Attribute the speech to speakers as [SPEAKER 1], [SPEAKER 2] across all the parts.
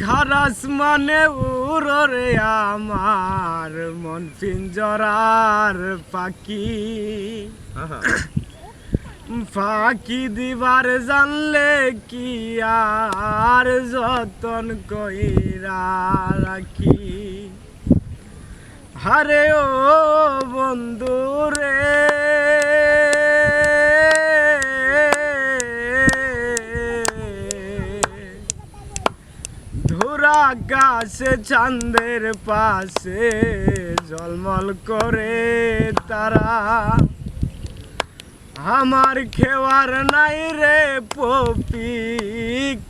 [SPEAKER 1] খারাস মানে উড়রে আমার মন পিঞ্জরার পাখি ফাঁকি দিবার জানলে কি আর যতন কইরা রাখি। হারে ও বন্ধু রে ধুরা গাছে চাঁদের পাশে ঝলমল করে তারা, আমার খেওয়ার নাই রে পপি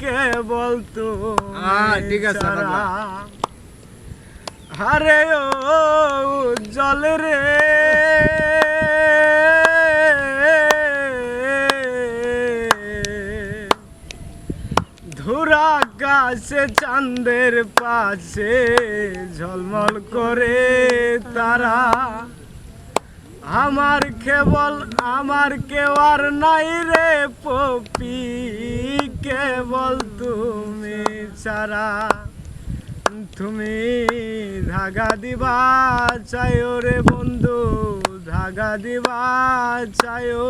[SPEAKER 1] কেবল তুমি ছাড়া। হারে ও জল রে ধুরা গাছে চাঁদের পাশে ঝলমল করে তারা, আমার কেওয়ার নাই রে পপি কেবল তুমি ছাড়া। তুমি ধাগা দিবা চাইও রে বন্ধু, ধাগা দিবা চাইও,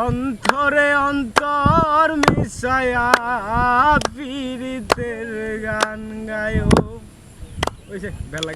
[SPEAKER 1] অন্তরে অন্তর মিশায়া পীড়িতের গান গায়ো। ওই যে বেলা